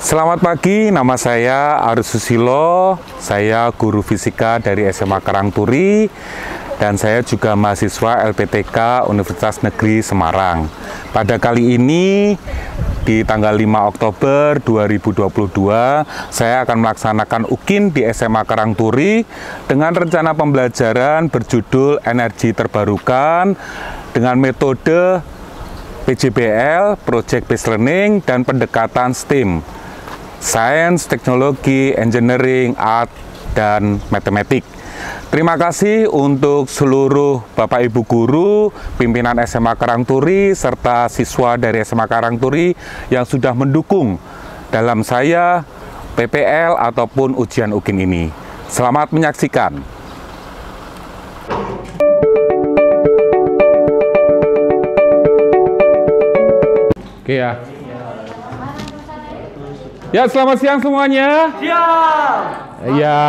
Selamat pagi, nama saya Arus Susilo, saya guru fisika dari SMA Karangturi dan saya juga mahasiswa LPTK Universitas Negeri Semarang. Pada kali ini di tanggal 5 Oktober 2022 saya akan melaksanakan UKIN di SMA Karangturi dengan rencana pembelajaran berjudul energi terbarukan dengan metode PJBL, Project Based Learning, dan pendekatan STEAM, Science, Teknologi, Engineering, Art, dan Matematik. Terima kasih untuk seluruh Bapak Ibu Guru, pimpinan SMA Karangturi, serta siswa dari SMA Karangturi yang sudah mendukung dalam saya PPL ataupun ujian UKIN ini. Selamat menyaksikan. Oke ya. Ya, selamat siang semuanya. Siang. Ya.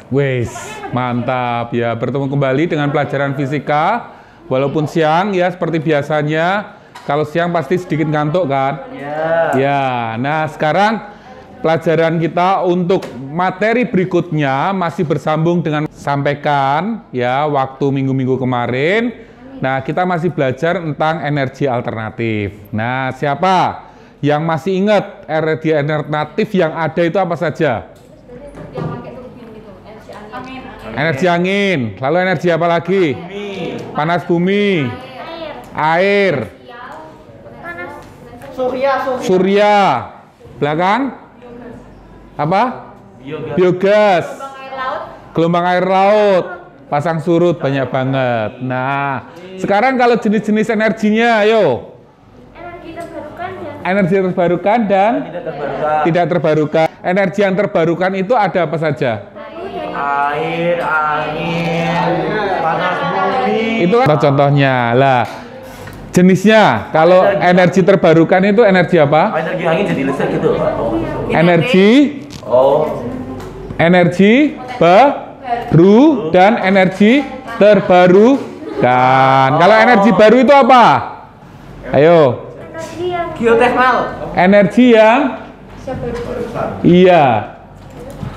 Wes, mantap ya. Bertemu kembali dengan pelajaran fisika. Walaupun siang ya, seperti biasanya. Kalau siang pasti sedikit ngantuk kan? Ya. Nah, sekarang pelajaran kita untuk materi berikutnya masih bersambung dengan sampaikan ya waktu minggu-minggu kemarin. Nah, kita masih belajar tentang energi alternatif. Nah, siapa yang masih ingat energi alternatif yang ada itu apa saja? Yang pakai turbin gitu, angin. Energi angin. Lalu energi apa lagi? Bumi. Panas bumi. Air. Panas. Surya. Belakang? Apa? Biogas. Gelombang air laut. Gelombang air laut. Pasang surut banyak banget. Nah, sekarang kalau jenis-jenis energinya, ayo. Energi terbarukan dan tidak terbarukan. Energi yang terbarukan itu ada apa saja? Air, angin, panas bumi. Itu kan contohnya. Lah, jenisnya kalau energi terbarukan itu energi apa? Energi angin jadi listrik gitu. Energi baru dan energi terbarukan. Kalau energi baru itu apa? Ayo. Geotermal. Energi yang iya.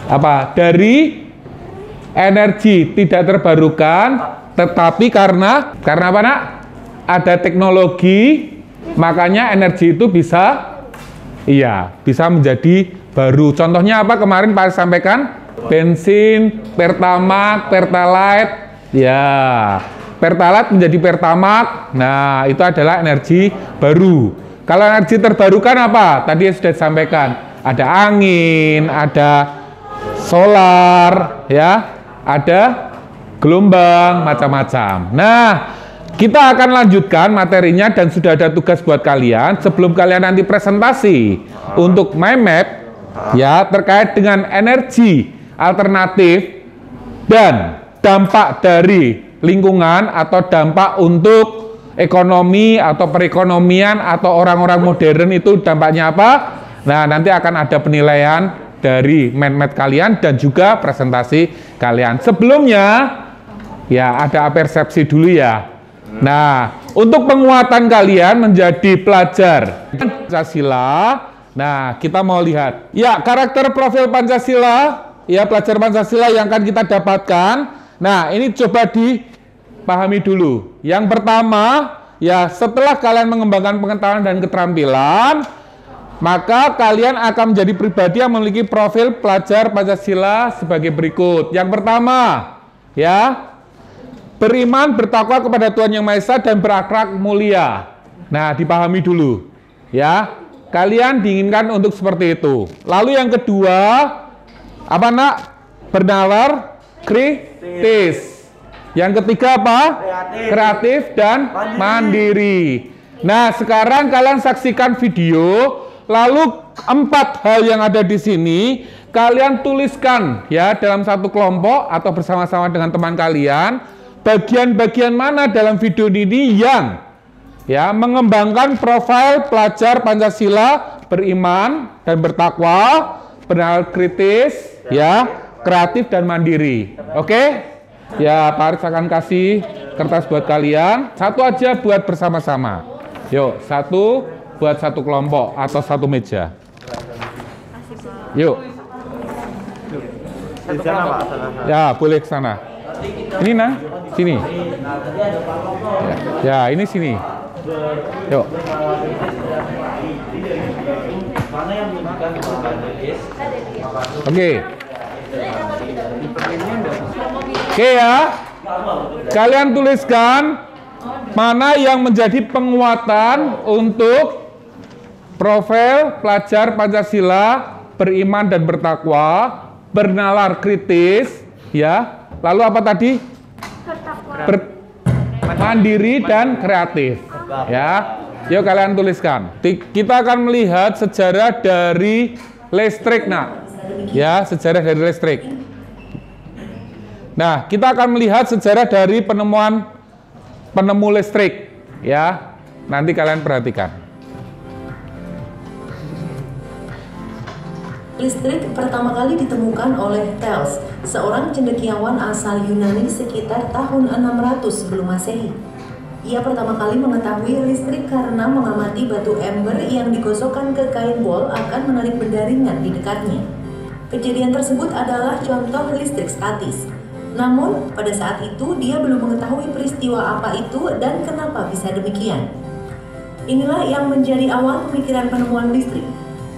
Apa? Dari energi tidak terbarukan, tetapi karena apa, Nak? Ada teknologi, makanya energi itu bisa bisa menjadi baru. Contohnya apa kemarin Pak sampaikan? Bensin, Pertamax, Pertalite. Ya. Pertalite menjadi Pertamax. Nah, itu adalah energi baru. Kalau energi terbarukan apa? Tadi sudah disampaikan. Ada angin, ada solar, ya, ada gelombang, macam-macam. Nah, kita akan lanjutkan materinya dan sudah ada tugas buat kalian. Sebelum kalian nanti presentasi untuk mind map, ya, terkait dengan energi alternatif dan dampak dari lingkungan atau dampak untuk ekonomi atau perekonomian atau orang-orang modern itu dampaknya apa? Nah, nanti akan ada penilaian dari mind map kalian dan juga presentasi kalian. Sebelumnya ya ada persepsi dulu ya. Nah, untuk penguatan kalian menjadi pelajar Pancasila. Nah, kita mau lihat ya karakter profil Pancasila, ya pelajar Pancasila yang akan kita dapatkan. Nah, ini coba dipahami dulu. Yang pertama, ya setelah kalian mengembangkan pengetahuan dan keterampilan, maka kalian akan menjadi pribadi yang memiliki profil pelajar Pancasila sebagai berikut. Yang pertama, ya, beriman, bertakwa kepada Tuhan Yang Maha Esa dan berakhlak mulia. Nah, dipahami dulu. Ya, kalian diinginkan untuk seperti itu. Lalu yang kedua, apa, Nak? Bernalar kritis. Yang ketiga apa? Kreatif dan mandiri. Nah, sekarang kalian saksikan video. Lalu 4 hal yang ada di sini kalian tuliskan ya dalam satu kelompok atau bersama-sama dengan teman kalian. Bagian-bagian mana dalam video ini yang ya mengembangkan profil pelajar Pancasila, beriman dan bertakwa, bernalar kritis, ya, kreatif dan mandiri. Oke? Ya, Pak Aris akan kasih kertas buat kalian. Satu aja buat bersama-sama. Yuk, satu buat satu kelompok atau satu meja. Yuk. Di sana Pak, sana. Ya, boleh ke sana. Ini nah, sini. Ya, ini sini. Yuk. Oke. Oke ya. Kalian tuliskan mana yang menjadi penguatan untuk profil pelajar Pancasila beriman dan bertakwa, bernalar kritis, ya. Lalu apa tadi? Mandiri dan kreatif, ya. Yuk kalian tuliskan. Kita akan melihat sejarah dari listrik, nak. Ya, sejarah dari listrik. Nah, kita akan melihat sejarah dari penemu listrik, ya. Nanti kalian perhatikan. Listrik pertama kali ditemukan oleh Thales, seorang cendekiawan asal Yunani sekitar tahun 600 sebelum Masehi. Ia pertama kali mengetahui listrik karena mengamati batu ember yang digosokkan ke kain wol akan menarik benda ringan di dekatnya. Kejadian tersebut adalah contoh listrik statis. Namun, pada saat itu dia belum mengetahui peristiwa apa itu dan kenapa bisa demikian. Inilah yang menjadi awal pemikiran penemuan listrik.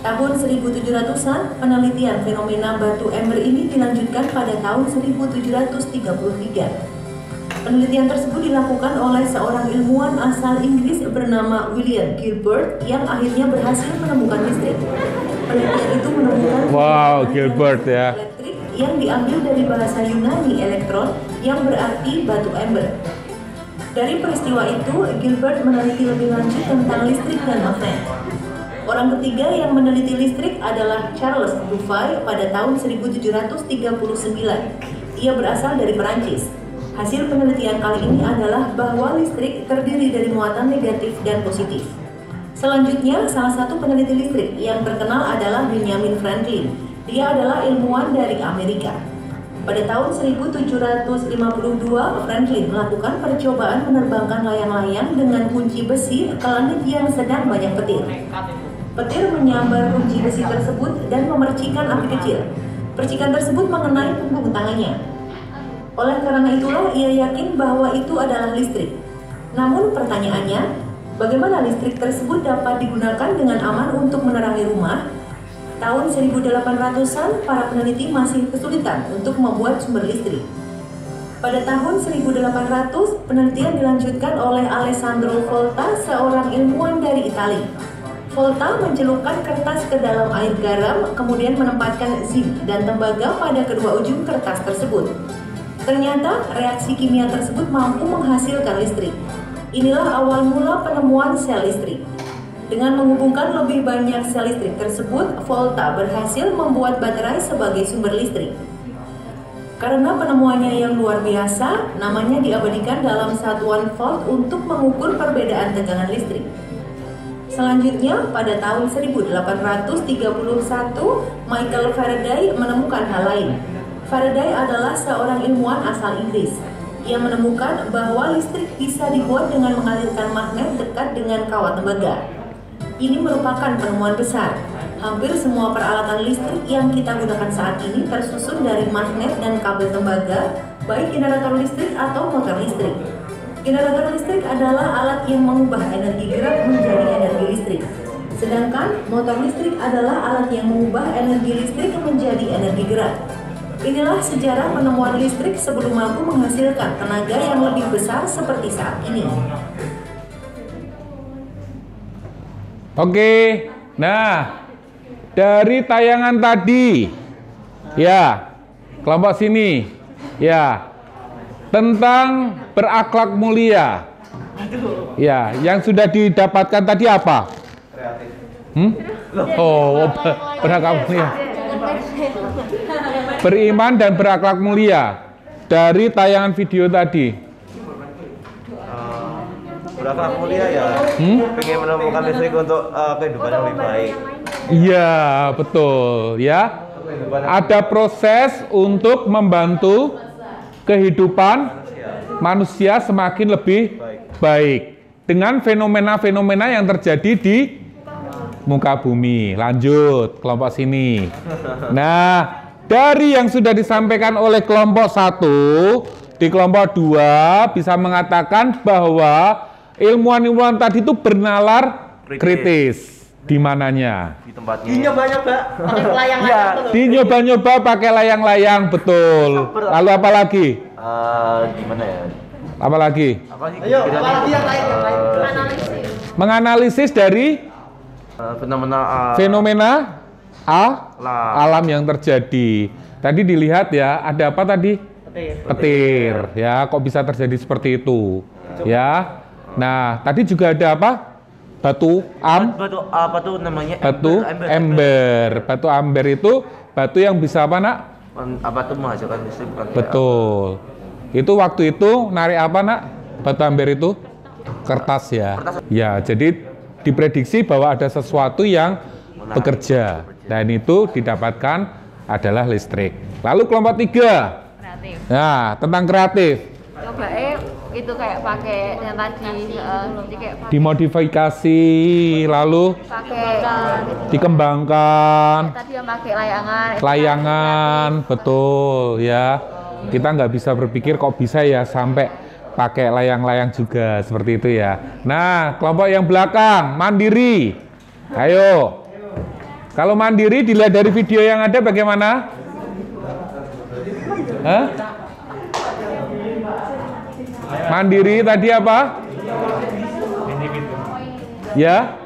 Tahun 1700-an, penelitian fenomena batu ember ini dilanjutkan pada tahun 1733. Penelitian tersebut dilakukan oleh seorang ilmuwan asal Inggris bernama William Gilbert yang akhirnya berhasil menemukan listrik. Penelitian itu menemukan Gilbert ya. Elektrik yang diambil dari bahasa Yunani elektron yang berarti batu ember. Dari peristiwa itu, Gilbert meneliti lebih lanjut tentang listrik dan magnet. Orang ketiga yang meneliti listrik adalah Charles Duffy pada tahun 1739. Ia berasal dari Perancis. Hasil penelitian kali ini adalah bahwa listrik terdiri dari muatan negatif dan positif. Selanjutnya, salah satu peneliti listrik yang terkenal adalah Benjamin Franklin. Dia adalah ilmuwan dari Amerika. Pada tahun 1752, Franklin melakukan percobaan menerbangkan layang-layang dengan kunci besi ke langit yang sedang banyak petir. Petir menyambar kunci besi tersebut dan memercikan api kecil. Percikan tersebut mengenai punggung tangannya. Oleh karena itulah ia yakin bahwa itu adalah listrik. Namun pertanyaannya, bagaimana listrik tersebut dapat digunakan dengan aman untuk menerangi rumah? Tahun 1800-an, para peneliti masih kesulitan untuk membuat sumber listrik. Pada tahun 1800, penelitian dilanjutkan oleh Alessandro Volta, seorang ilmuwan dari Italia. Volta mencelupkan kertas ke dalam air garam, kemudian menempatkan zinc dan tembaga pada kedua ujung kertas tersebut. Ternyata reaksi kimia tersebut mampu menghasilkan listrik. Inilah awal mula penemuan sel listrik. Dengan menghubungkan lebih banyak sel listrik tersebut, Volta berhasil membuat baterai sebagai sumber listrik. Karena penemuannya yang luar biasa, namanya diabadikan dalam satuan volt untuk mengukur perbedaan tegangan listrik. Selanjutnya, pada tahun 1831, Michael Faraday menemukan hal lain. Faraday adalah seorang ilmuwan asal Inggris. Ia menemukan bahwa listrik bisa dibuat dengan mengalirkan magnet dekat dengan kawat tembaga. Ini merupakan penemuan besar. Hampir semua peralatan listrik yang kita gunakan saat ini tersusun dari magnet dan kabel tembaga, baik generator listrik atau motor listrik. Generator listrik adalah alat yang mengubah energi gerak menjadi energi listrik. Sedangkan motor listrik adalah alat yang mengubah energi listrik menjadi energi gerak. Inilah sejarah penemuan listrik sebelum mampu menghasilkan tenaga yang lebih besar seperti saat ini. Oke, nah dari tayangan tadi, ya kelompok sini, ya tentang berakhlak mulia, ya yang sudah didapatkan tadi apa? Oh, berakhlak mulia. Beriman dan berakhlak mulia dari tayangan video tadi. Berakhlak mulia ya. Pengen menemukan listrik untuk kehidupan yang lebih baik. Iya, betul ya. Ada proses untuk membantu kehidupan manusia semakin lebih baik dengan fenomena-fenomena yang terjadi di muka bumi. Lanjut kelompok sini. Nah, dari yang sudah disampaikan oleh kelompok 1, di kelompok 2 bisa mengatakan bahwa ilmuwan-ilmuwan tadi itu bernalar kritis. Di mananya? Di tempatnya. Dinyoba-nyoba pakai layang-layang. Dinyoba-nyoba pakai layang-layang, betul. Lalu apa lagi? Gimana ya? Apa lagi? Apa sih? Ayo, apalagi yang lain? Analisis. Menganalisis dari fenomena alam yang terjadi. Tadi dilihat ya, ada apa tadi? Petir. Ya, kok bisa terjadi seperti itu? Ya. Nah, tadi juga ada apa? Batu apa tuh namanya? ember. Batu amber itu batu yang bisa apa, Nak? Apa tuh menghasilkan listrik bukan? Betul. Itu waktu itu narik apa, Nak? Batu amber itu? Kertas ya. Ya, jadi diprediksi bahwa ada sesuatu yang bekerja dan itu didapatkan adalah listrik. Lalu kelompok 3. Kreatif. Nah, tentang kreatif. Coba itu kayak pakai yang tadi jadi kayak Dimodifikasi lalu pakai dikembangkan. tadi yang pakai layangan. Layangan, betul ya. Kita nggak bisa berpikir kok bisa ya sampai pakai layang-layang juga seperti itu ya. Nah, kelompok yang belakang, mandiri. Ayo. Kalau mandiri dilihat dari video yang ada bagaimana? Hah? Mandiri tadi apa? Ya.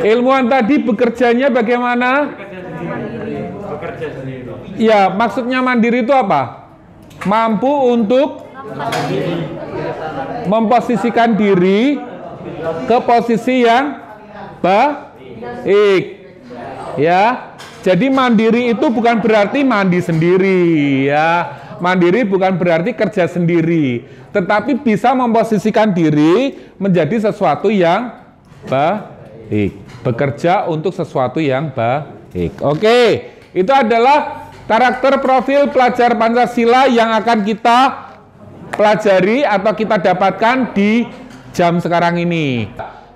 Ilmuwan tadi bekerjanya bagaimana? Ya, maksudnya mandiri itu apa? Mampu untuk memposisikan diri ke posisi yang baik. Ya. Jadi mandiri itu bukan berarti mandi sendiri, ya. Mandiri bukan berarti kerja sendiri, tetapi bisa memposisikan diri menjadi sesuatu yang baik. Bekerja untuk sesuatu yang baik. Oke, itu adalah karakter profil pelajar Pancasila yang akan kita pelajari atau kita dapatkan di jam sekarang ini.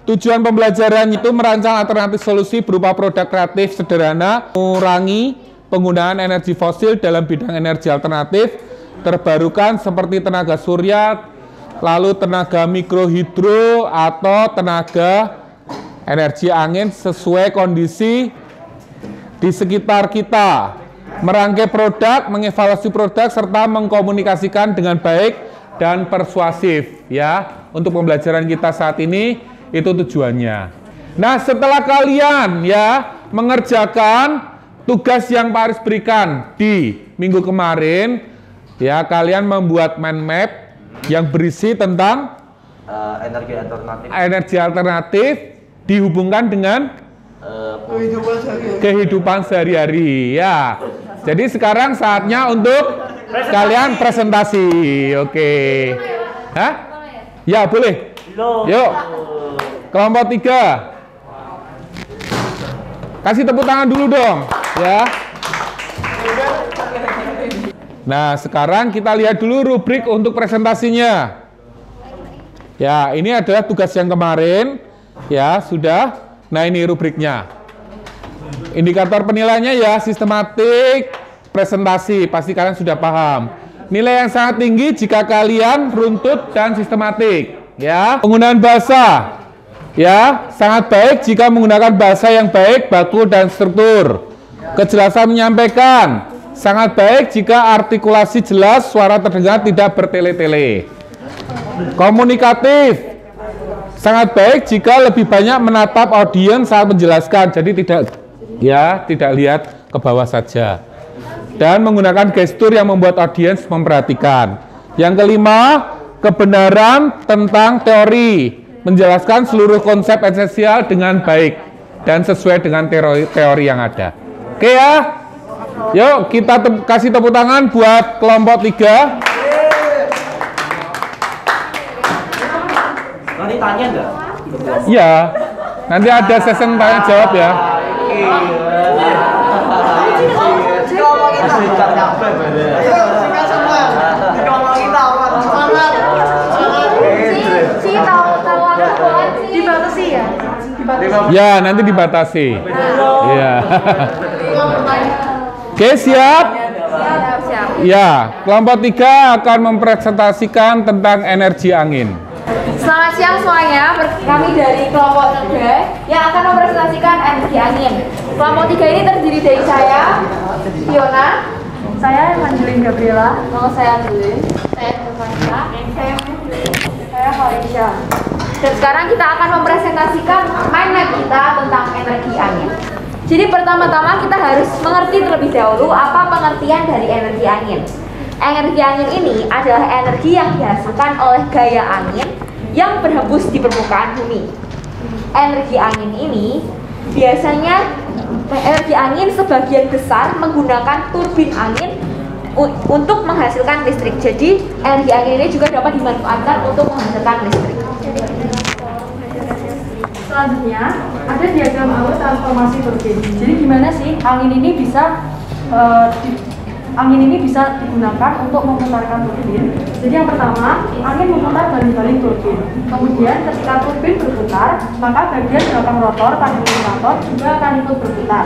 Tujuan pembelajaran itu merancang alternatif solusi berupa produk kreatif sederhana, mengurangi penggunaan energi fosil dalam bidang energi alternatif, terbarukan seperti tenaga surya, lalu tenaga mikrohidro atau tenaga energi angin sesuai kondisi di sekitar kita. Merangkai produk, mengevaluasi produk, serta mengkomunikasikan dengan baik dan persuasif. Ya, untuk pembelajaran kita saat ini, itu tujuannya. Nah, setelah kalian ya mengerjakan tugas yang Pak Aris berikan di minggu kemarin, ya kalian membuat mind map yang berisi tentang energi alternatif dihubungkan dengan kehidupan sehari-hari. Ya, jadi sekarang saatnya untuk kalian presentasi. Oke. Hah? Ya boleh. Yuk. Kelompok 3. Kasih tepuk tangan dulu dong, ya. Nah, sekarang kita lihat dulu rubrik untuk presentasinya. Ya, ini adalah tugas yang kemarin. Ya, sudah. Nah, ini rubriknya. Indikator penilaiannya ya, sistematik, presentasi. Pasti kalian sudah paham. Nilai yang sangat tinggi jika kalian runtut dan sistematik. Ya, penggunaan bahasa. Ya, sangat baik jika menggunakan bahasa yang baik, baku, dan struktur. Kejelasan menyampaikan. Sangat baik jika artikulasi jelas, suara terdengar tidak bertele-tele. Komunikatif. Sangat baik jika lebih banyak menatap audiens saat menjelaskan. Jadi tidak lihat ke bawah saja. Dan menggunakan gestur yang membuat audiens memperhatikan. Yang kelima, kebenaran tentang teori. Menjelaskan seluruh konsep esensial dengan baik dan sesuai dengan teori yang ada. Oke ya? Yuk kita kasih tepuk tangan buat kelompok 3. Nanti tanya enggak? Iya, nanti ada sesi tanya jawab ya. Dibatasi ya? Ya, nanti dibatasi. Iya. Oke, siap? Siap. Ya, kelompok 3 akan mempresentasikan tentang energi angin. Selamat siang semuanya, kami dari kelompok 3 yang akan mempresentasikan energi angin. Kelompok 3 ini terdiri dari saya, Fiona, saya Evangeline Gabriela, nama saya Angelin, saya Novansa, saya Mehlin, saya Felicia. Dan sekarang kita akan mempresentasikan mind map kita tentang energi angin. Jadi pertama-tama kita harus mengerti terlebih dahulu apa pengertian dari energi angin. Energi angin ini adalah energi yang dihasilkan oleh gaya angin yang berhembus di permukaan bumi. Energi angin ini biasanya energi angin sebagian besar menggunakan turbin angin untuk menghasilkan listrik. Jadi energi angin ini juga dapat dimanfaatkan untuk menghasilkan listrik. Selanjutnya ada diagram alur transformasi turbin. Jadi gimana sih angin ini bisa digunakan untuk memutarkan turbin. Jadi yang pertama, angin memutar baling-baling turbin. Kemudian ketika turbin berputar, maka bagian belakang rotor pada generator juga akan ikut berputar.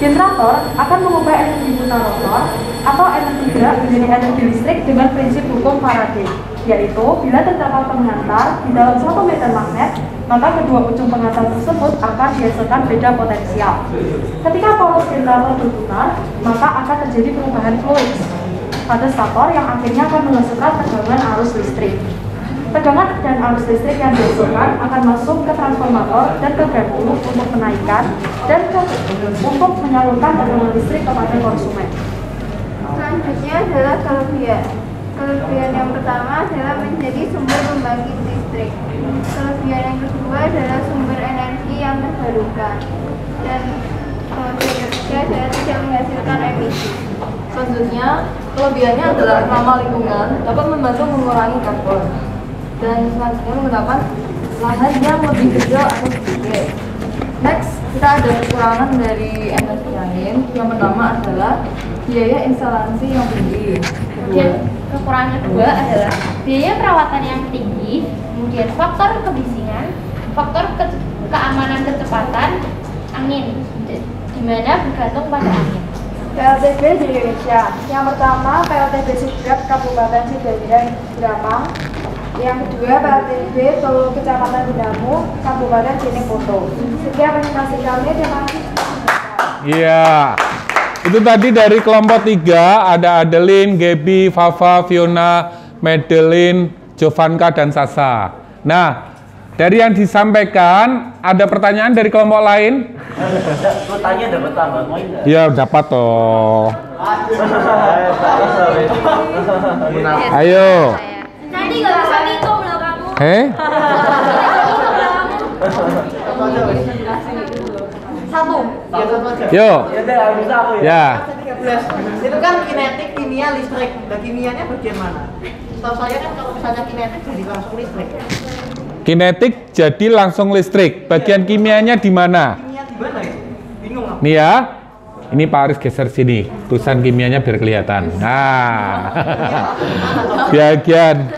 Generator akan mengubah energi putar rotor atau energi gerak menjadi energi listrik dengan prinsip hukum Faraday, yaitu bila terdapat penghantar di dalam suatu medan magnet, maka kedua ujung penghantar tersebut akan dihasilkan beda potensial. Ketika poros generator berputar, maka akan terjadi perubahan fluid pada stator yang akhirnya akan menghasilkan tegangan arus listrik. Tegangan dan arus listrik yang dihasilkan akan masuk ke transformator dan ke gardu untuk menaikkan dan untuk menyalurkan tegangan listrik kepada konsumen. Selanjutnya adalah kelebihan. Kelebihan yang pertama adalah menjadi sumber pembangkit listrik. Kelebihan yang kedua adalah sumber energi yang terbarukan. Dan kelebihan yang ketiga adalah tidak menghasilkan emisi. Selanjutnya, kelebihannya adalah ramah lingkungan, dapat membantu mengurangi karbon. Dan selanjutnya menggunakan lahan yang lebih kecil atau sedikit. Next, kita ada kekurangan dari energi angin. Yang pertama adalah biaya instalasi yang tinggi. Dan kekurangan kedua adalah biaya perawatan yang tinggi, kemudian faktor kebisingan, faktor keamanan kecepatan angin, di mana bergantung pada angin. PLTB di Indonesia. Yang pertama, PLTB Sidrap Kabupaten Sidoarjo Grapang. Yang kedua, PLTB Solo Kecamatan Dinamo Kabupaten Jeneponto. Sekian presentasi kami, terima kasih. Iya. Itu tadi dari kelompok 3 ada Adeline, Gaby, Fafa, Fiona, Madeline, Jovanka, dan Sasa. Nah, dari yang disampaikan ada pertanyaan dari kelompok lain? Pertanyaan dapat tambah poin nggak? Ya dapat toh. Ayo. Nanti nggak bisa ngitung loh kamu. Satu. Yo. Ya. Ya. 13. Itu kan kinetik, kimia, listrik. Dan kimianya bagian mana? Setahu saya kan kalau misalnya kinetik jadi langsung listrik. Kinetik jadi langsung listrik. Bagian kimianya di mana? Kimia di mana itu? Bingung aku. Nih ya. Ini Pak Aris geser sini. Tulisan kimianya biar kelihatan. Nah. Bagian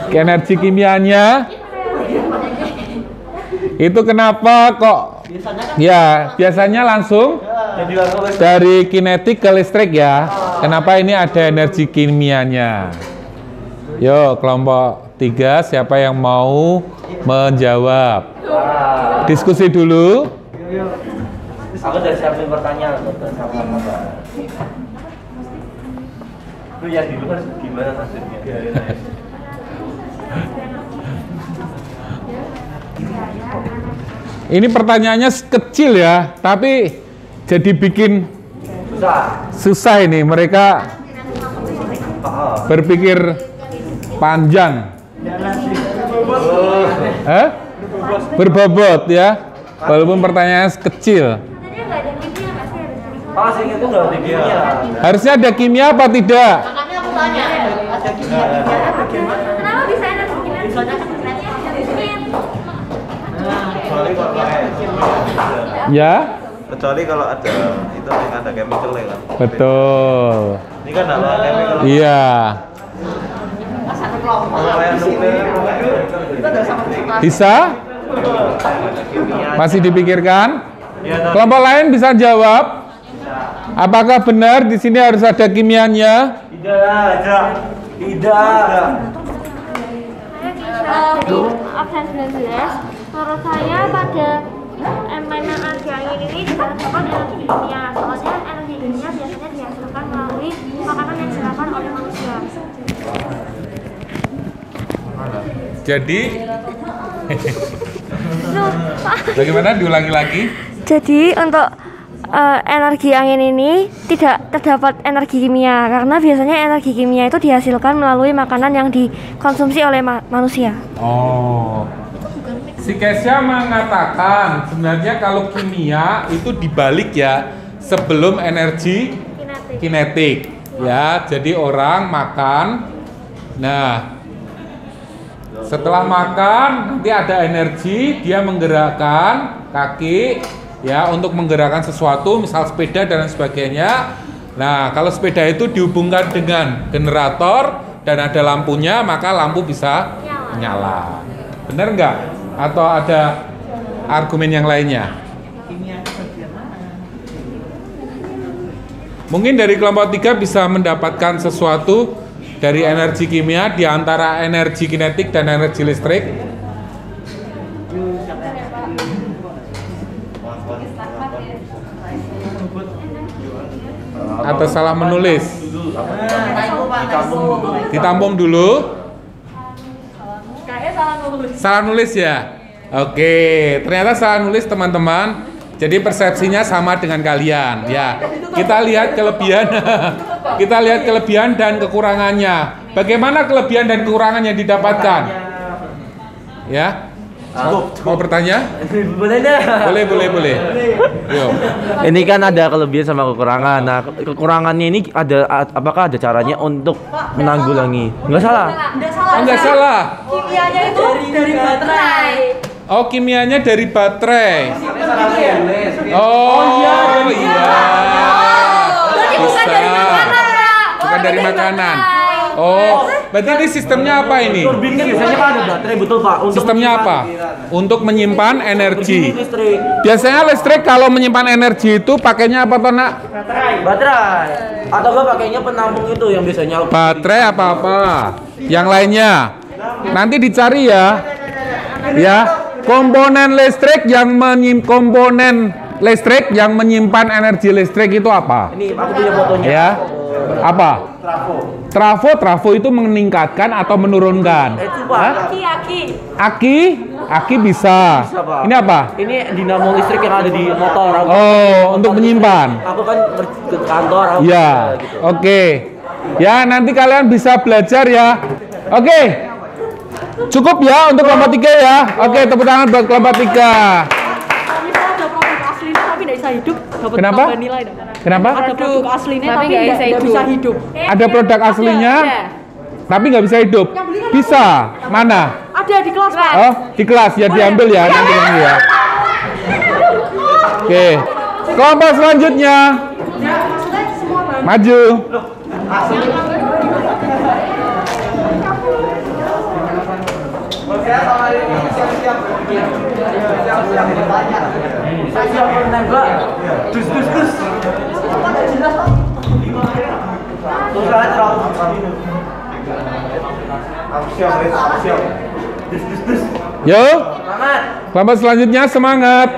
energi kimianya itu kenapa kok ya biasanya langsung dari kinetik ke listrik ya. Kenapa ini ada energi kimianya? Yo, kelompok 3 siapa yang mau menjawab? Diskusi dulu. Aku udah siapin pertanyaan sama Pak. Lu yang di luar gimana maksudnya? Ini pertanyaannya kecil ya, tapi jadi bikin susah ini. Mereka berpikir panjang, berbobot ya, walaupun pertanyaannya kecil. Pas itu nggak ada kimia. Harusnya ada kimia apa tidak? Makanya aku tanya, ada kimia-kimianya bagaimana? Kenapa bisa energi kimia? Soalnya kan berarti ada listrik. Ya, Kecuali kalau ada itu yang ada chemical ya kan. betul. Ini kan ada chemical. Iya. Kayak nuklir. Kita udah sama Bisa? Masih dipikirkan? Kelompok lain bisa jawab? Apakah benar di sini harus ada kimianya? Tidak. Di absen 19, menurut saya pada elemen energi angin ini dikatakan energi kimia. Soalnya energi kimia biasanya dihasilkan melalui makanan yang dimakan oleh manusia. Jadi, bagaimana diulangi lagi? Jadi untuk energi angin ini tidak terdapat energi kimia karena biasanya energi kimia itu dihasilkan melalui makanan yang dikonsumsi oleh manusia. Oh, si Kesya mengatakan sebenarnya kalau kimia itu dibalik ya, sebelum energi kinetik. Ya, jadi orang makan, nah setelah makan nanti ada energi, dia menggerakkan kaki ya untuk menggerakkan sesuatu, misal sepeda dan sebagainya. Nah, kalau sepeda itu dihubungkan dengan generator dan ada lampunya, maka lampu bisa nyala. Benar nggak? Atau ada argumen yang lainnya? Mungkin dari kelompok 3 bisa mendapatkan sesuatu dari energi kimia di antara energi kinetik dan energi listrik. Atau salah menulis? Ditampung dulu. Salah nulis ya? Oke, ternyata salah nulis teman-teman. Jadi persepsinya sama dengan kalian ya. Kita lihat kelebihan kita lihat kelebihan dan kekurangannya. Bagaimana kelebihan dan kekurangan yang didapatkan? Ya? Mau bertanya? Boleh deh. Boleh. Yo. Ini kan ada kelebihan sama kekurangan. Nah, kekurangannya ini apakah ada caranya untuk menanggulangi? Enggak salah. Enggak salah. Kimianya itu dari baterai. Oh, kimianya dari baterai. Oh iya. Berarti bukan dari makanan. Bukan dari makanan. Oh, berarti ini sistemnya apa ini? Turbin kan biasanya kan ada baterai, betul Pak. Sistemnya apa? Untuk menyimpan energi. Listrik. Biasanya listrik kalau menyimpan energi itu pakainya apa toh nak? Baterai. Atau enggak pakainya penampung itu yang biasanya Baterai apa-apa. Yang lainnya nanti dicari ya. Ya, komponen listrik yang menyimpan energi listrik itu apa? Ini aku punya fotonya. Ya. Apa? Trafo itu meningkatkan atau menurunkan? Hah? Aki bisa. Ini apa? Ini dinamo listrik yang ada di motor. Oh, untuk menyimpan. Aku kan ke kantor. Ya, oke. Ya, nanti kalian bisa belajar ya. Oke. Cukup ya untuk kelompok 3 ya. Oke, tepuk tangan buat kelompok 3. Kenapa? Kenapa? Ada produk aslinya tapi nggak bisa hidup. Ada produk aslinya, tapi nggak bisa hidup. Bisa? Mana? Ada di kelas Pak. Oh, di kelas ya, diambil ya nanti ya. Oke, kelompok selanjutnya. Maju. Yo, kelompok selanjutnya semangat.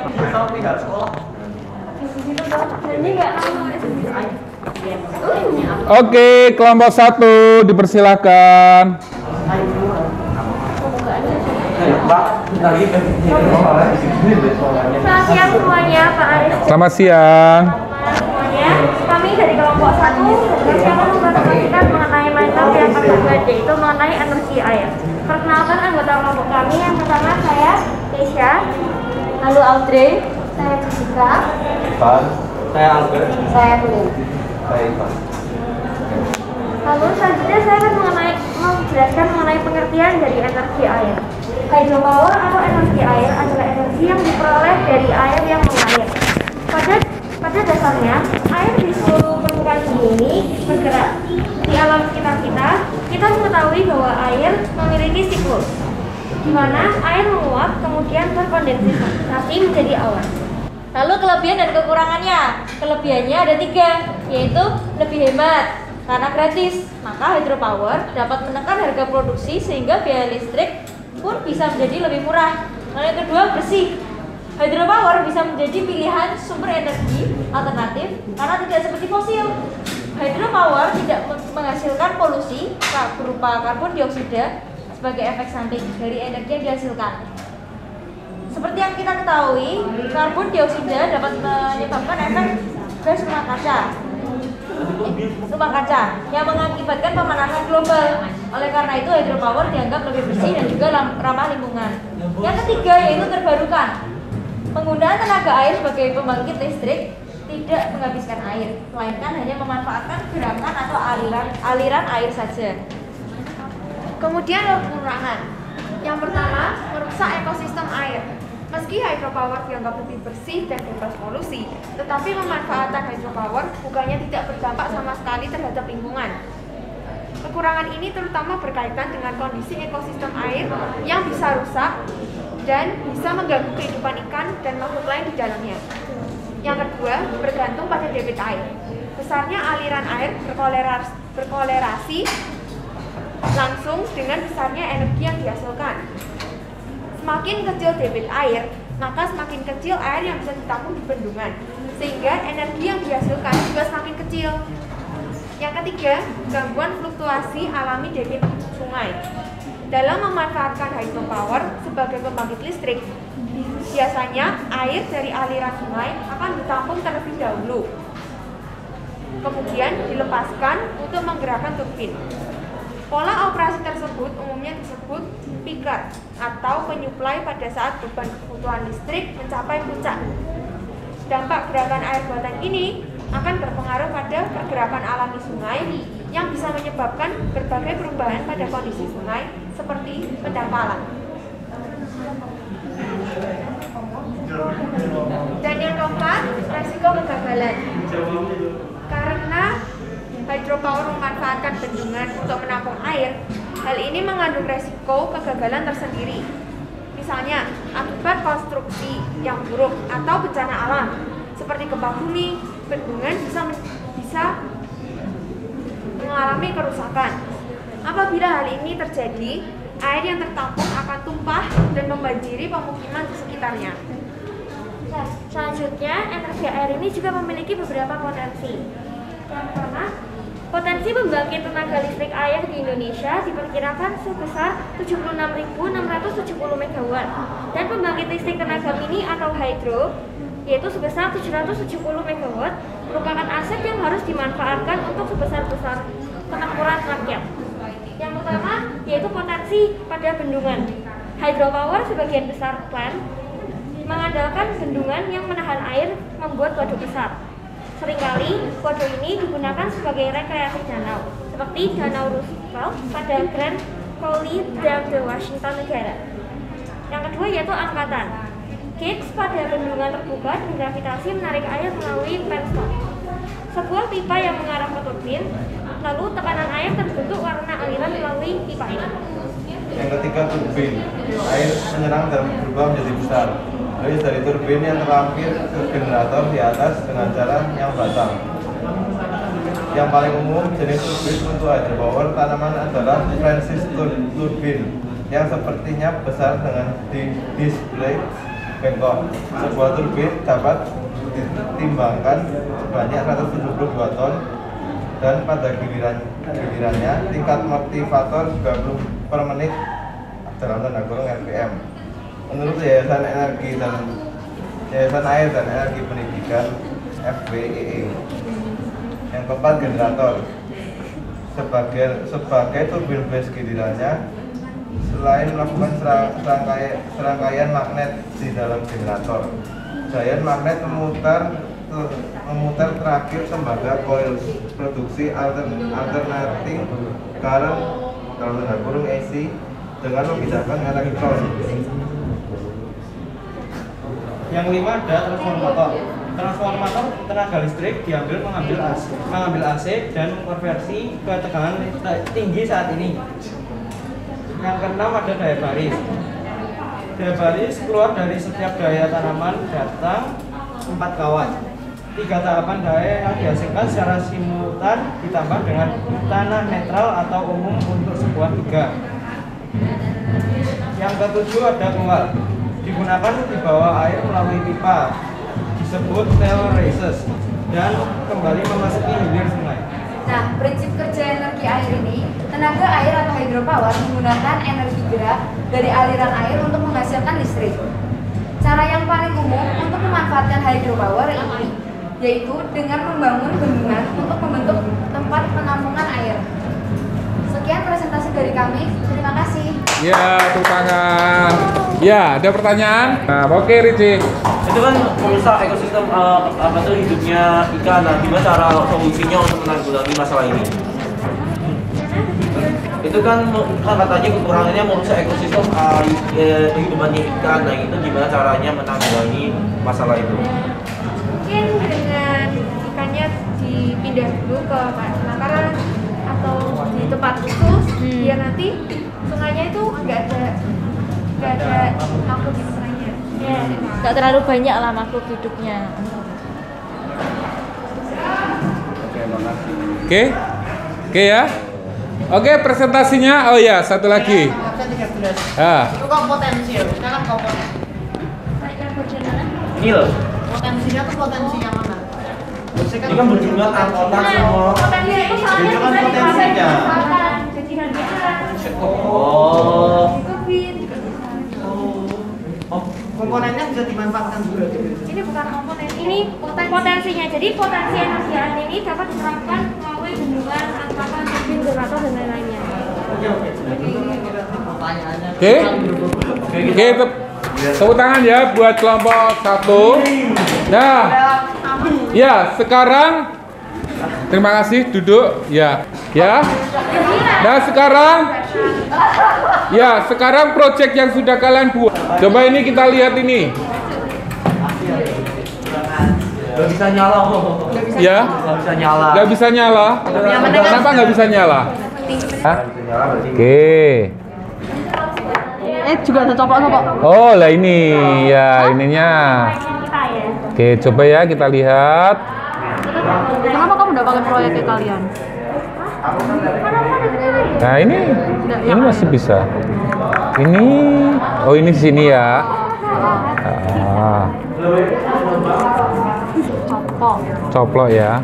Oke, kelompok 1 dipersilakan. Selamat siang semuanya, Pak Aris. Selamat siang. Semuanya, kami dari kelompok 1 akan mempresentasikan mengenai materi yang terbaik, yaitu mengenai energi air. Perkenalkan anggota kelompok kami. Yang pertama saya Keisha, lalu Audrey, saya Jessica, Saya Albert. saya Blue. Saya Ivan. Lalu selanjutnya saya akan menjelaskan mengenai pengertian dari energi air. Hydropower atau energi air adalah energi yang diperoleh dari air yang mengalir. Pada dasarnya, air di seluruh permukaan bumi ini bergerak. Di alam sekitar kita mengetahui bahwa air memiliki siklus. di mana air menguap kemudian terkondensasi menjadi awan. Lalu kelebihan dan kekurangannya. Kelebihannya ada 3, yaitu lebih hemat karena gratis. Maka hydropower dapat menekan harga produksi sehingga biaya listrik pun bisa menjadi lebih murah. Lalu yang kedua, bersih. Hydropower bisa menjadi pilihan sumber energi alternatif karena tidak seperti fosil. Hydropower tidak menghasilkan polusi berupa karbon dioksida sebagai efek samping dari energi yang dihasilkan. Seperti yang kita ketahui, karbon dioksida dapat menyebabkan efek gas rumah kaca yang mengakibatkan pemanasan global. Oleh karena itu, hydropower dianggap lebih bersih dan juga ramah lingkungan. Yang ketiga yaitu terbarukan. Penggunaan tenaga air sebagai pembangkit listrik tidak menghabiskan air, melainkan hanya memanfaatkan gerakan atau aliran air saja. Kemudian kekurangan. Yang pertama, merusak ekosistem air. Meski hydropower dianggap lebih bersih dan bebas polusi, tetapi pemanfaatan hydropower bukannya tidak berdampak sama sekali terhadap lingkungan. Kekurangan ini terutama berkaitan dengan kondisi ekosistem air yang bisa rusak dan bisa mengganggu kehidupan ikan dan makhluk lain di dalamnya. Yang kedua, bergantung pada debit air. Besarnya aliran air berkolerasi langsung dengan besarnya energi yang dihasilkan. Semakin kecil debit air, maka semakin kecil air yang bisa ditampung di bendungan, sehingga energi yang dihasilkan juga semakin kecil. Yang ketiga, gangguan fluktuasi alami debit sungai. Dalam memanfaatkan hydropower sebagai pembangkit listrik, biasanya air dari aliran sungai akan ditampung terlebih dahulu, kemudian dilepaskan untuk menggerakkan turbin. Pola operasi tersebut umumnya disebut peaker atau penyuplai pada saat beban kebutuhan listrik mencapai puncak. Dampak gerakan air buatan ini akan berpengaruh pada pergerakan alami sungai yang bisa menyebabkan berbagai perubahan pada kondisi sungai seperti pendangkalan. Dan yang keempat, resiko kegagalan. Karena hydropower memanfaatkan bendungan untuk menampung air, hal ini mengandung resiko kegagalan tersendiri. Misalnya, akibat konstruksi yang buruk atau bencana alam, seperti gempa bumi, bendungan bisa mengalami kerusakan. Apabila hal ini terjadi, air yang tertampung akan tumpah dan membanjiri pemukiman di sekitarnya. Nah, selanjutnya, energi air ini juga memiliki beberapa potensi. Yang pertama, potensi pembangkit tenaga listrik air di Indonesia diperkirakan sebesar 76.670 MW dan pembangkit listrik tenaga mini atau hydro yaitu sebesar 770 MW merupakan aset yang harus dimanfaatkan untuk sebesar-besar kemakmuran rakyat. Yang pertama yaitu potensi pada bendungan. Hydropower sebagian besar plant mengandalkan bendungan yang menahan air membuat waduk besar. Seringkali waduk ini digunakan sebagai rekreasi danau, seperti Danau Roosevelt pada Grand Coulee Dam di Washington negara. Yang kedua yaitu angkatan. Gates pada bendungan terbuka dan gravitasi menarik air melalui penstock, sebuah pipa yang mengarah ke turbin, lalu tekanan air terbentuk karena aliran melalui pipa ini. Yang ketiga, turbin. Air menyerang dan berubah menjadi besar. Lalu dari turbin yang terakhir ke generator di atas dengan cara yang batang. Yang paling umum jenis turbin untuk hydropower tanaman adalah Francis turbin yang sepertinya besar dengan display bengkok. Sebuah turbin dapat ditimbangkan sebanyak 172 ton dan pada gilirannya tingkat motivator 30 per menit dalam tanda kurung RPM. Menurut Yayasan Air dan Energi Pendidikan FWEE. Yang keempat, generator. Sebagai turbin base gilirannya, selain melakukan serangkaian magnet di dalam generator, giant magnet memutar terakhir tembaga coil produksi alternating current dalam tanda kurung AC dengan memindahkan elektron. Yang kelima ada transformator. Transformator tenaga listrik mengambil AC dan mengkonversi ke tegangan tinggi saat ini. Yang keenam ada daya baris. Diabalis keluar dari setiap daya tanaman datang 4 kawan. 3 tahapan daya yang dihasilkan secara simultan ditambah dengan tanah netral atau umum untuk sebuah tiga. Yang ketujuh ada keluar. Digunakan di bawah air melalui pipa, disebut terraces, dan kembali memasuki hilir sungai. Nah, prinsip kerja energi air ini, tenaga air atau hydropower menggunakan energi gerak dari aliran air untuk menghasilkan listrik. Cara yang paling umum untuk memanfaatkan hydropower ini, yaitu dengan membangun bendungan untuk membentuk tempat penampungan air. Sekian presentasi dari kami, terima kasih. Ya, tepuk tangan. Ya, ada pertanyaan? Nah, oke Ricci. Itu kan merusak ekosistem apa tuh hidupnya ikan. Nah, gimana cara solusinya untuk menanggulangi masalah ini? Itu kan katanya kekurangannya merusak ekosistem kehidupan ikan. Nah, itu gimana caranya menanggulangi masalah itu? Mungkin dengan ikannya dipindah dulu ke makanan atau di tempat khusus biar nanti sungainya itu nggak ada makhluk di sungainya. Ya, nggak terlalu banyak lah makhluk hidupnya. Oke ya. Oke, presentasinya. Oh ya, satu lagi. Itu kok potensial, sekarang komponen. Ini loh. Potensinya tuh potensi yang mana? Ini kan berjumlah angkota semua. Potensi itu soalnya Itu kan bisa potensinya. dimanfaatkan jadi handalan. Oh. Komponennya bisa dimanfaatkan juga. Ini bukan komponen, ini potensinya. Jadi potensi energi air ini dapat diterapkan melalui bendungan, angkatan, turbin, generator dan lain-lainnya. Oke, tepuk tangan ya buat kelompok 1. Nah, ya sekarang terima kasih duduk ya. Nah sekarang proyek yang sudah kalian buat. Coba ini kita lihat ini. Gak bisa nyala kok. Ya. Gak bisa nyala. Gak bisa nyala. Kenapa nggak bisa nyala? Oke. Juga ada coplok-coplok. Oh lah ini ya ininya. Oke, coba ya kita lihat. Kenapa kamu udah pakai proyeknya kalian? Nah ini masih bisa. Ini, oh ini di sini ya. Coplok ya.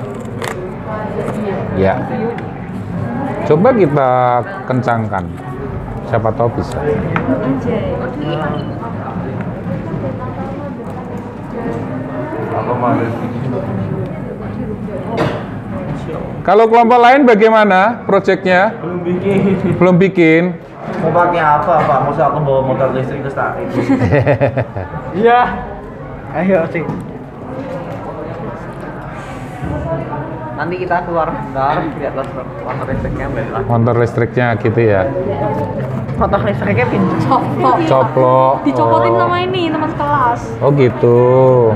Ya. Coba kita kencangkan. Siapa tahu bisa. Kalau kelompok lain bagaimana proyeknya? Belum bikin. Mau pakai apa, Pak? Masa aku bawa motor listrik ke stasiun? Iya. Ayo, Cik. Nanti kita keluar bentar, lihat motor listriknya berapa. Motor listriknya gitu ya. Motor listriknya pintu. Coplok. Dicopotin sama ini teman kelas. Oh gitu.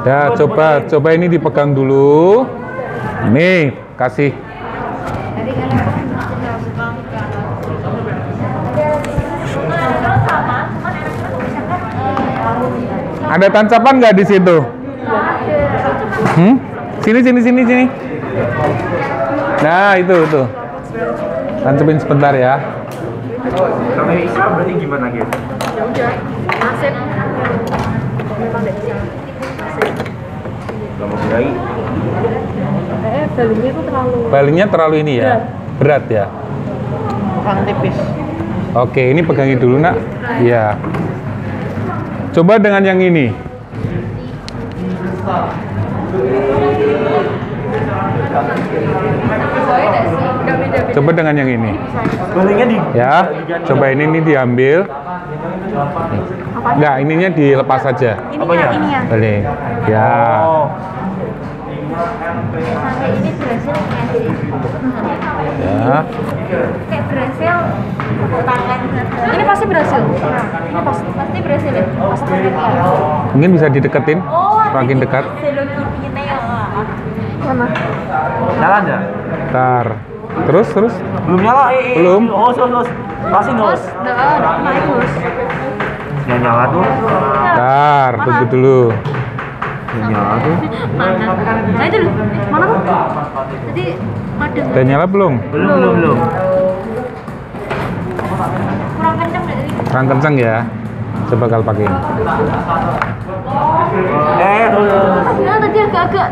Ya coba ini dipegang dulu. Nih kasih. Ada tancapan nggak di situ? Sini. Nah itu. Tancapin sebentar ya. Kalau Isra berarti gimana gitu? Ya udah, nasib. Gak mau kirain. Balingnya itu terlalu. Balingnya terlalu ini ya, berat ya. Kurang tipis. Oke, ini pegangin dulu nak. Iya. Coba dengan yang ini. Coba dengan yang ini. Balingnya di. Ya, coba ini diambil. Enggak, ininya dilepas saja. Apanya? Balik. Ya. Sampai ini berhasil Ya. kayak berhasil tangan. Ini pasti berhasil. Ini pasti berhasil ya. Pasti berhasil. Mungkin bisa dideketin. Makin dekat. Mana? Nyala nggak? Ntar. Terus. Belum nyala. Belum. Terus. Masih terus. Udah naik terus. Nggak nyala tuh. Bentar, tunggu dulu. Nggak nyala tuh. Nah itu loh, mana tuh? Jadi madem. Udah nyala belum? Belum. Kurang kencang dari. Kurang kencang ya. Coba kalau pakai. Nah tadi agak-agak.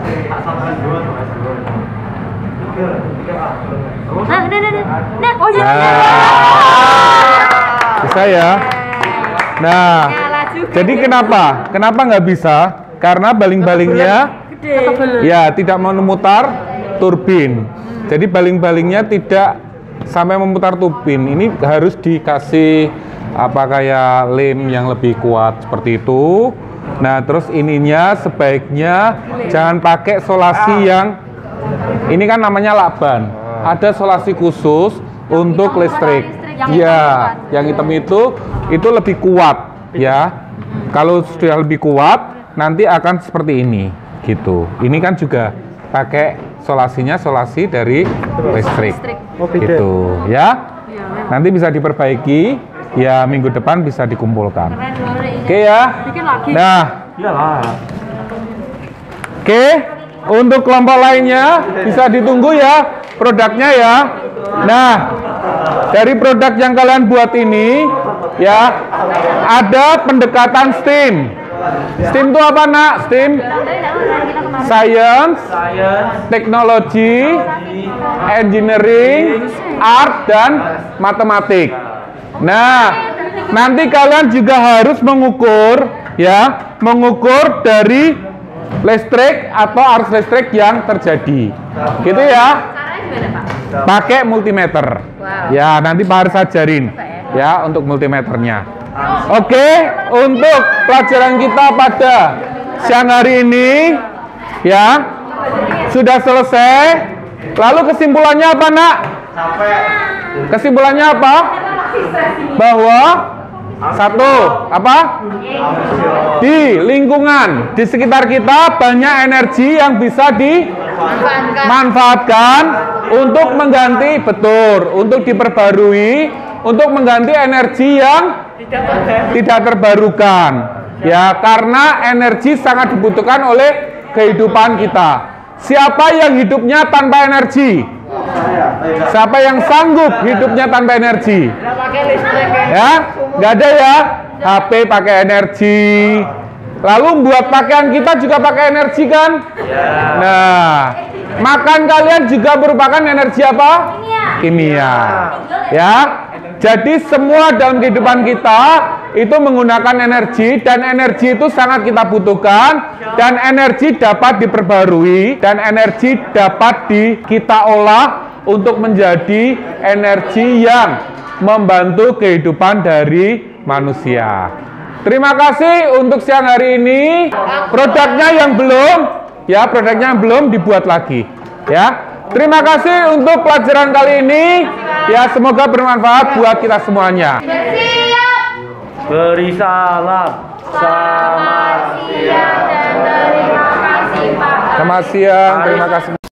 Nah, oh iya. Bisa ya. Nah, jadi kenapa? Kenapa nggak bisa? Karena baling-balingnya ya tidak memutar turbin. Jadi baling-balingnya tidak sampai memutar turbin. Ini harus dikasih apa kayak lem yang lebih kuat seperti itu. Nah, terus ininya sebaiknya jangan pakai solasi yang ini kan namanya lakban. Ada solasi khusus untuk listrik. Ya, yang hitam itu lebih kuat ya. Kalau sudah lebih kuat nanti akan seperti ini gitu. Ini kan juga pakai solasinya solasi dari listrik. Gitu ya. Nanti bisa diperbaiki ya, minggu depan bisa dikumpulkan. Oke ya. Nah, oke, untuk kelompok lainnya bisa ditunggu ya produknya ya. Nah, dari produk yang kalian buat ini ya, ada pendekatan STEAM. STEAM itu apa nak? STEAM Science, Technology, Engineering, Art, dan Matematik. Nah, nanti kalian juga harus mengukur ya, mengukur dari listrik atau arus listrik yang terjadi. Gitu ya. Pakai multimeter. Ya, nanti Pak Haris ajarin ya untuk multimeternya. Oke, untuk pelajaran kita pada siang hari ini ya sudah selesai. Lalu kesimpulannya apa, Nak? Kesimpulannya apa? Bahwa satu, apa? Di lingkungan, di sekitar kita banyak energi yang bisa dimanfaatkan untuk mengganti, betul, untuk diperbarui, untuk mengganti energi yang tidak terbarukan. Ya, karena energi sangat dibutuhkan oleh kehidupan kita. Siapa yang hidupnya tanpa energi? Siapa yang sanggup hidupnya tanpa energi? Ya, nggak ada ya. HP pakai energi. Lalu buat pakaian kita juga pakai energi kan? Nah, makan kalian juga merupakan energi apa? Kimia. Ya. Jadi semua dalam kehidupan kita itu menggunakan energi, dan energi itu sangat kita butuhkan, dan energi dapat diperbarui, dan energi dapat kita olah untuk menjadi energi yang membantu kehidupan dari manusia. Terima kasih untuk siang hari ini. Produknya yang belum dibuat lagi ya. Terima kasih untuk pelajaran kali ini. Ya, semoga bermanfaat buat kita semuanya. Beri salam. Selamat siang dan terima kasih Pak. Selamat siang, terima kasih.